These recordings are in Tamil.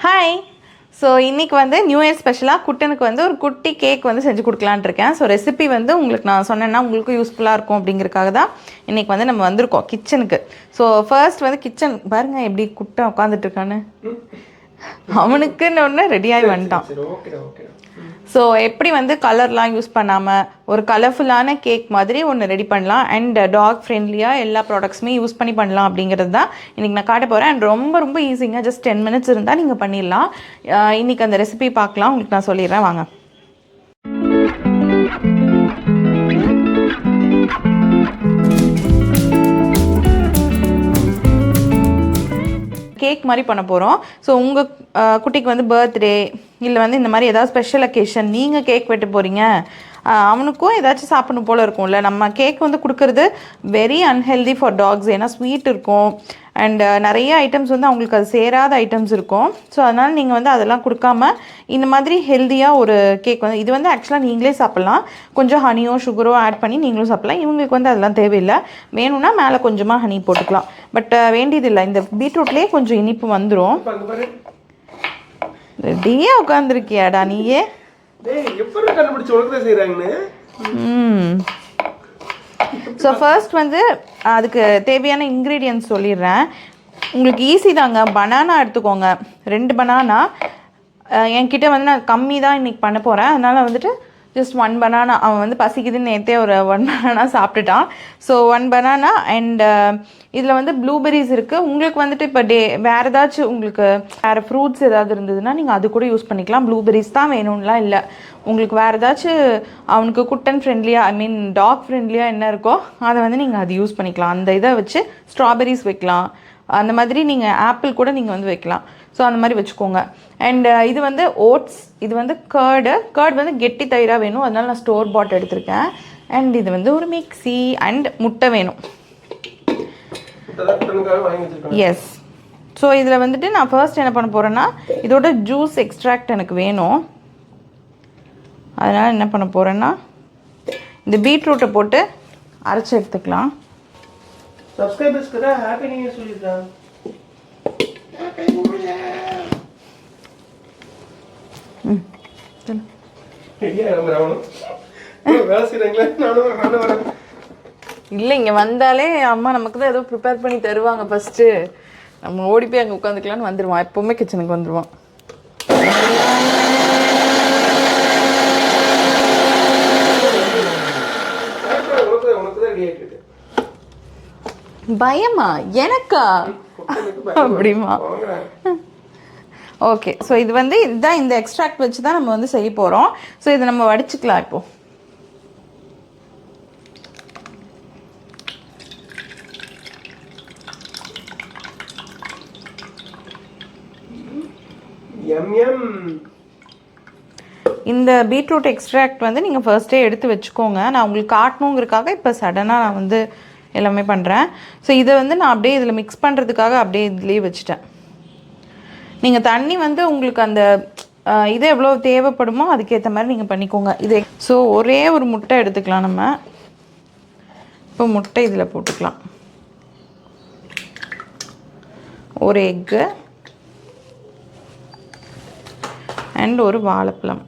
ஹாய். ஸோ இன்றைக்கி வந்து நியூ இயர் ஸ்பெஷலாக குட்டனுக்கு வந்து ஒரு குட்டி கேக் வந்து செஞ்சு கொடுக்கலான்ட்டு இருக்கேன். ஸோ ரெசிபி வந்து உங்களுக்கு நான் சொன்னேன்னா உங்களுக்கும் யூஸ்ஃபுல்லாக இருக்கும் அப்படிங்கிறதுக்காக தான் இன்றைக்கி வந்து நம்ம வந்திருக்கோம் கிச்சனுக்கு. ஸோ ஃபர்ஸ்ட் வந்து கிச்சன் பாருங்கள் எப்படி குட்டை உட்காந்துட்ருக்கான்னு, அவனுக்குன்னு ஒன்று ரெடியாகி வந்துட்டான். ஸோ எப்படி வந்து கலர்லாம் யூஸ் பண்ணாமல் ஒரு கலர்ஃபுல்லான கேக் மாதிரி ஒன்று ரெடி பண்ணலாம் அண்ட் டாக் ஃப்ரெண்ட்லியாக எல்லா ப்ராடக்ட்ஸுமே யூஸ் பண்ணி பண்ணலாம் அப்படிங்கிறது தான் இன்றைக்கி நான் காட்ட போகிறேன். அண்ட் ரொம்ப ரொம்ப ஈஸிங்க, ஜஸ்ட் 10 minutes இருந்தால் நீங்கள் பண்ணிடலாம். இன்றைக்கி அந்த ரெசிபி பார்க்கலாம், உங்களுக்கு நான் சொல்லிடுறேன் வாங்க. கேக் மாதிரி பண்ண போகிறோம். ஸோ உங்கள் குட்டிக்கு வந்து பர்த்டே இல்லை வந்து இந்த மாதிரி ஏதாவது ஸ்பெஷல் அக்கேஷன் நீங்கள் கேக் வெட்ட போகிறீங்க, அவனுக்கும் ஏதாச்சும் சாப்பிடணும் போல் இருக்கும்ல. நம்ம கேக் வந்து கொடுக்குறது வெரி அன்ஹெல்தி ஃபார் டாக்ஸ். ஏன்னா ஸ்வீட் இருக்கும் அண்ட் நிறைய ஐட்டம்ஸ் வந்து அவங்களுக்கு அது சேராத ஐட்டம்ஸ் இருக்கும். ஸோ அதனால் நீங்கள் வந்து அதெல்லாம் கொடுக்காம இந்த மாதிரி ஹெல்த்தியாக ஒரு கேக் வந்து இது வந்து ஆக்சுவலாக நீங்களே சாப்பிட்லாம். கொஞ்சம் ஹனியோ சுகரோ ஆட் பண்ணி நீங்களும் சாப்பிட்லாம். இவங்களுக்கு வந்து அதெல்லாம் தேவையில்லை. வேணும்னா மேலே கொஞ்சமாக ஹனி போட்டுக்கலாம். பட் வேண்டியதில்லை, இந்த பீட்ரூட்லேயே கொஞ்சம் இனிப்பு வந்துடும். ரெடியாக உட்காந்துருக்கியாடா நீயே? ஸோ ஃபர்ஸ்ட் வந்து அதுக்கு தேவையான இன்க்ரீடியன்ட்ஸ் சொல்லிடுறேன். உங்களுக்கு ஈஸி தாங்க. பனானா எடுத்துக்கோங்க, 2 பனானா. என்கிட்ட வந்து நான் கம்மி தான் இன்றைக்கி பண்ண போகிறேன். அதனால் வந்துட்டு ஜஸ்ட் 1 பனானா. அவன் வந்து பசிக்குதுன்னு நேற்றே ஒரு 1 பனானா சாப்பிட்டுட்டான். ஸோ 1 பனானா அண்ட் இதில் வந்து ப்ளூபெரிஸ் இருக்குது. உங்களுக்கு வந்துட்டு இப்போ வேறு ஏதாச்சும் உங்களுக்கு வேறு ஃப்ரூட்ஸ் ஏதாவது இருந்ததுன்னா நீங்கள் அது கூட யூஸ் பண்ணிக்கலாம். ப்ளூபெரிஸ் தான் வேணும்லாம் இல்லை. உங்களுக்கு வேறு ஏதாச்சும் அவனுக்கு குட்டன் ஃப்ரெண்ட்லியாக, ஐ மீன் டாக் ஃப்ரெண்ட்லியாக என்ன இருக்கோ அதை வந்து நீங்கள் அது யூஸ் பண்ணிக்கலாம். அந்த இதை வச்சு ஸ்ட்ராபெரிஸ் வைக்கலாம், அந்த மாதிரி நீங்கள் ஆப்பிள் கூட நீங்கள் வந்து வைக்கலாம். ஸோ அந்த மாதிரி வச்சுக்கோங்க. அண்ட் இது வந்து ஓட்ஸ், இது வந்து கர்டு வந்து கெட்டி தயிராக வேணும், அதனால நான் ஸ்டோர் பாட் எடுத்திருக்கேன். அண்ட் இது வந்து ஒரு மிக்ஸி அண்ட் முட்டை வேணும். எஸ். ஸோ இதில் வந்துட்டு நான் ஃபர்ஸ்ட் என்ன பண்ண போகிறேன்னா இதோட ஜூஸ் எக்ஸ்ட்ராக்ட் எனக்கு வேணும். அதனால் என்ன பண்ண போகிறேன்னா இந்த பீட்ரூட்டை போட்டு அரைச்சி எடுத்துக்கலாம். இல்லை, இங்கே வந்தாலே அம்மா நமக்கு தான் ஏதோ ப்ரிப்பேர் பண்ணி தருவாங்க. ஃபஸ்ட்டு நம்ம ஓடி போய் அங்கே உட்காந்துக்கலான்னு வந்துடுவான். எப்போவுமே கிச்சனுக்கு வந்துடுவான். பயமா எனக்கா அப்படிமா? ஓகே. ஸோ இது வந்து இதுதான், இந்த எக்ஸ்ட்ராக்ட் வச்சு தான் நம்ம வந்து செய்ய போகிறோம். ஸோ இதை நம்ம வடிச்சுக்கலாம். இப்போ இந்த பீட்ரூட் எக்ஸ்ட்ராக்ட் வந்து நீங்கள் ஃபர்ஸ்ட்டே எடுத்து வச்சுக்கோங்க. நான் உங்களுக்கு காட்டணுங்கிறதுக்காக இப்போ சடனாக நான் வந்து எல்லாமே பண்ணுறேன். ஸோ இதை வந்து நான் அப்படியே இதில் மிக்ஸ் பண்ணுறதுக்காக அப்படியே இதுலேயே வச்சுட்டேன். நீங்கள் தண்ணி வந்து உங்களுக்கு அந்த இது எவ்வளோ தேவைப்படுமோ அதுக்கேற்ற மாதிரி நீங்கள் பண்ணிக்கோங்க. இது ஸோ ஒரே ஒரு முட்டை எடுத்துக்கலாம் நம்ம. இப்போ முட்டை இதில் போட்டுக்கலாம். ஒரு எக்கு அண்ட் ஒரு வாழைப்பழம்.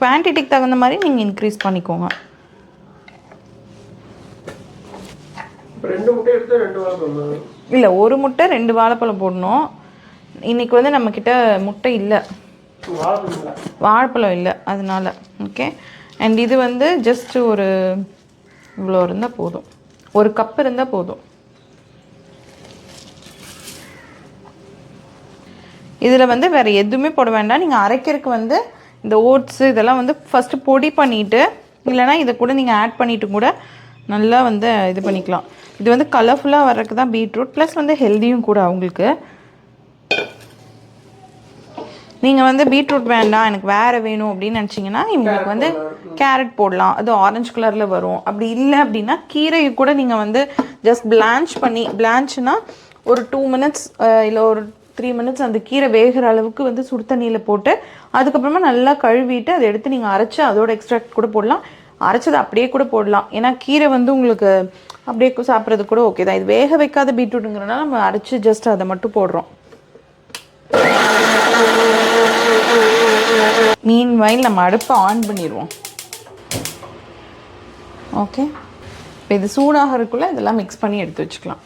குவான்டிட்டிக்கு தகுந்த மாதிரி நீங்கள் இன்க்ரீஸ் பண்ணிக்கோங்க. 2 முட்டை எடுத்தால் 2 வாழைப்பழம் இல்லை, 1 முட்டை 2 வாழைப்பழம் போடணும். இன்றைக்கி வந்து நம்மக்கிட்ட முட்டை இல்லை, வாழைப்பழம் இல்லை, அதனால். ஓகே. அண்ட் இது வந்து ஜஸ்ட் ஒரு இவ்வளோ இருந்தால் போதும், 1 கப் இருந்தால் போதும். இதில் வந்து வேறு எதுவுமே போட வேண்டாம். நீங்கள் அரைக்கிறதுக்கு வந்து இந்த ஓட்ஸு இதெல்லாம் வந்து ஃபஸ்ட்டு பொடி பண்ணிவிட்டு, இல்லைனா இதை கூட நீங்கள் ஆட் பண்ணிவிட்டு கூட நல்லா வந்து இது பண்ணிக்கலாம். இது வந்து கலர்ஃபுல்லாக வர்றதுக்கு தான் பீட்ரூட், ப்ளஸ் வந்து ஹெல்த்தியும் கூட அவங்களுக்கு. நீங்கள் வந்து பீட்ரூட் வேண்டாம் எனக்கு வேறு வேணும் அப்படின்னு நினச்சிங்கன்னா இவங்களுக்கு வந்து கேரட் போடலாம், அது ஆரஞ்சு கலரில் வரும். அப்படி இல்லை அப்படின்னா கீரையை கூட நீங்கள் வந்து ஜஸ்ட் பிளான்ச் பண்ணி, பிளான்ச்னா ஒரு 2 minutes இல்லை ஒரு 3 minutes அந்த கீரை வேகிற அளவுக்கு வந்து சுடு தண்ணியில் போட்டு அதுக்கப்புறமா நல்லா கழுவிட்டு அதை எடுத்து நீங்கள் அரைச்சி அதோட எக்ஸ்ட்ராக்ட் கூட போடலாம். அரைச்சதை அப்படியே கூட போடலாம். ஏன்னா கீரை வந்து உங்களுக்கு அப்படியே சாப்பிட்றது கூட ஓகே தான். இது வேக வைக்காத பீட்ரூட்டுங்கிறனால நம்ம அரைச்சி ஜஸ்ட் அதை மட்டும் போடுறோம். மீன்வைல் நம்ம அடுப்பை ஆன் பண்ணிடுவோம். ஓகே, இப்போ இது சூடாகிறதுக்குள்ளே இதெல்லாம் மிக்ஸ் பண்ணி எடுத்து வச்சுக்கலாம்.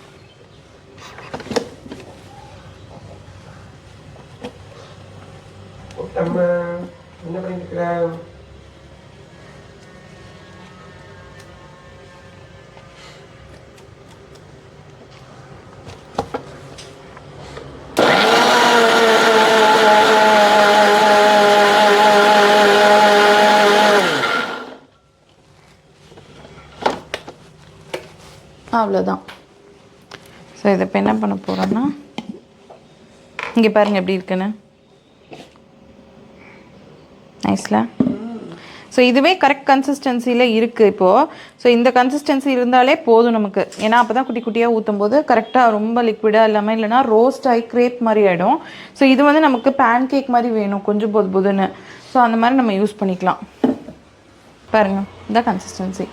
என்ன பண்ணிருக்கிறேன்? அவ்வளோதான். ஸோ இதை இப்போ என்ன பண்ண போகிறோன்னா, இங்கே பாருங்கள் எப்படி இருக்குன்னு. நைஸில். ஸோ இதுவே கரெக்ட் கன்சிஸ்டன்சியில் இருக்குது இப்போது. ஸோ இந்த கன்சிஸ்டன்சி இருந்தாலே போதும் நமக்கு. ஏன்னா அப்போ தான் குட்டி குட்டியாக ஊற்றும் போது கரெக்டாக ரொம்ப லிக்விடாக இல்லாமல் இல்லைனா ரோஸ்ட் ஆகி க்ரேப் மாதிரி ஆகிடும். ஸோ இது வந்து நமக்கு பேன் கேக் மாதிரி வேணும் கொஞ்சம் பொது பொதுன்னு. ஸோ அந்த மாதிரி நம்ம யூஸ் பண்ணிக்கலாம். பாருங்கள், இந்த கன்சிஸ்டன்சி.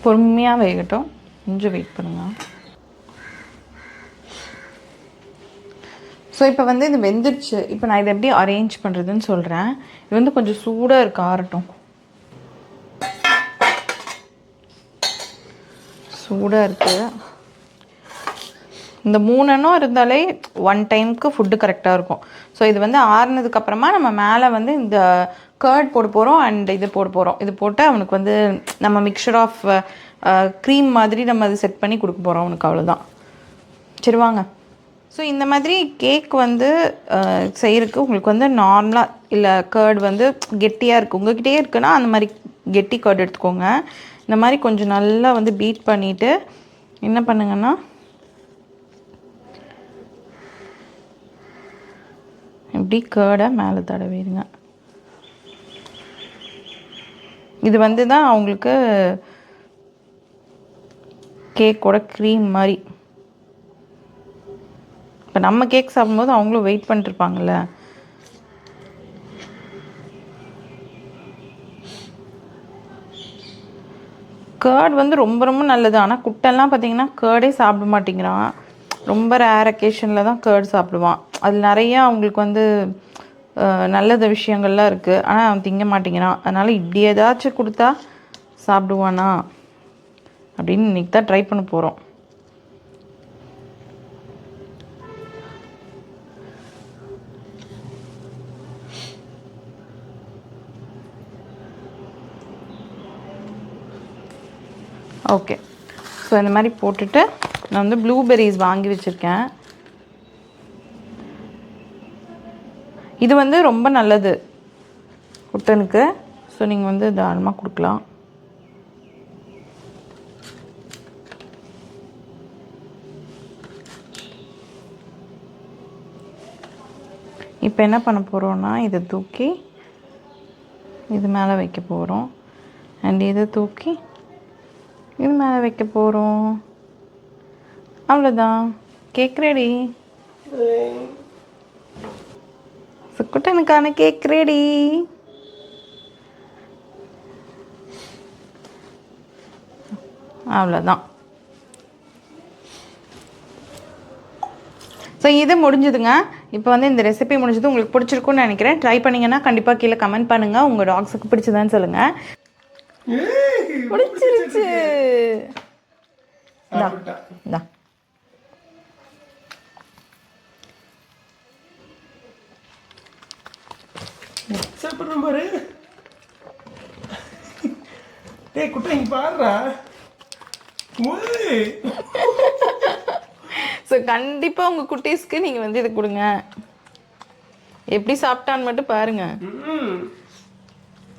பொறுமையாக வேகட்டும், கொஞ்சம் வெயிட் பண்ணுங்கள். ஸோ இப்போ வந்து இது வெந்துடுச்சு. இப்போ நான் இதை எப்படி அரேஞ்ச் பண்ணுறதுன்னு சொல்கிறேன். இது வந்து கொஞ்சம் சூடாக இருக்கு, ஆறட்டும். சூடாக இருக்குது. இந்த 3 எண்ணம் இருந்தாலே 1 டைமுக்கு ஃபுட்டு கரெக்டாக இருக்கும். ஸோ இது வந்து ஆறுனதுக்கப்புறமா நம்ம மேலே வந்து இந்த கர்ட் போட போகிறோம் அண்ட் இது போட போகிறோம். இது போட்டு அவனுக்கு வந்து நம்ம மிக்சர் ஆஃப் க்ரீம் மாதிரி நம்ம அது செட் பண்ணி கொடுக்க போகிறோம் அவனுக்கு. அவ்வளோதான். சரி வாங்க. ஸோ இந்த மாதிரி கேக் வந்து செய்கிறதுக்கு உங்களுக்கு வந்து நார்மலாக இல்லை கர்ட் வந்து கெட்டியாக இருக்குது உங்கள்கிட்டயே இருக்குன்னா அந்த மாதிரி கெட்டி கர்ட் எடுத்துக்கோங்க. இந்த மாதிரி கொஞ்சம் நல்லா வந்து பீட் பண்ணிவிட்டு என்ன பண்ணுங்கன்னா, இப்படி கர்டை மேலே தடவிடுங்க. இது வந்து தான் அவங்களுக்கு கேக்கோட க்ரீம் மாதிரி. இப்போ நம்ம கேக் சாப்பிடும்போது அவங்களும் வெயிட் பண்ணிட்டுருப்பாங்கல்ல. கர்ட் வந்து ரொம்ப ரொம்ப நல்லது. ஆனால் குட்டெல்லாம் பார்த்தீங்கன்னா கர்டே சாப்பிட மாட்டேங்கிறான். ரொம்ப ரேர் அக்கேஷனில் தான் கர்ட் சாப்பிடுவான். அதில் நிறையா அவங்களுக்கு வந்து நல்லது விஷயங்கள்லாம் இருக்குது. ஆனால் அவன் திங்க மாட்டேங்கிறான். அதனால் இப்படி ஏதாச்சும் கொடுத்தா சாப்பிடுவானா அப்படின்னு இன்றைக்கி தான் ட்ரை பண்ண போகிறோம். ஓகே, ஸோ இந்த மாதிரி போட்டுட்டு நான் வந்து ப்ளூபெர்ரிஸ் வாங்கி வச்சுருக்கேன். இது வந்து ரொம்ப நல்லது குட்டனுக்கு. ஸோ நீங்கள் வந்து தாராளமாக கொடுக்கலாம். இப்போ என்ன பண்ண போகிறோன்னா, இதை தூக்கி இது மேலே வைக்க போகிறோம். அண்ட் இதை தூக்கி இது மேலே வைக்க போகிறோம். அவ்வளோதான், கேக் ரெடி. குட்டனுக்கான கேக் ரெடி. அவ்வளோதான். ஸோ இது முடிஞ்சுதுங்க. இப்போ வந்து இந்த ரெசிபி முடிஞ்சது. உங்களுக்கு பிடிச்சிருக்குன்னு நினைக்கிறேன். ட்ரை பண்ணிங்கன்னா கண்டிப்பாக கீழே கமெண்ட் பண்ணுங்கள். உங்கள் டாக்ஸுக்கு பிடிச்சதான்னு சொல்லுங்கள். பிடிச்சிருச்சு. சாப்பிட்றேன் பாரு. டேய் குட்டை இங்கே பாடுறா. ஸோ கண்டிப்பாக உங்கள் குட்டீஸ்க்கு நீங்கள் வந்து இதை கொடுங்க. எப்படி சாப்பிட்டான்னு மட்டும் பாருங்க.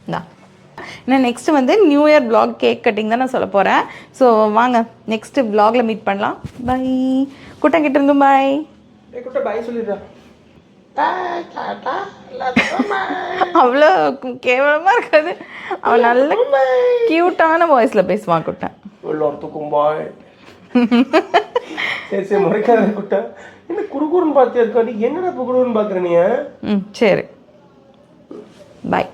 இந்தா ஏன்னா நெக்ஸ்ட்டு வந்து new year vlog cake cutting தான் நான் சொல்ல போகிறேன். ஸோ வாங்க நெக்ஸ்ட்டு vlogல மீட் பண்ணலாம். பை. கூட்டங்கிட்ட இருந்தும் பாய். குட்டை பாய் சொல்லிடுறா. அவ்வளோ கேவலமாக இருக்காது. அவன் நல்ல க்யூட்டான வாய்ஸில் பேசுவான் குட்டை. எல்லாத்துக்கும் பாய். சரி சரி முறைக்காத குட்டை. என்ன குறுகுறுன்னு பார்த்தியா இருக்காது? என்னடா இப்போ குறுகுறுன்னு பார்க்குற நீ? சரி பாய்.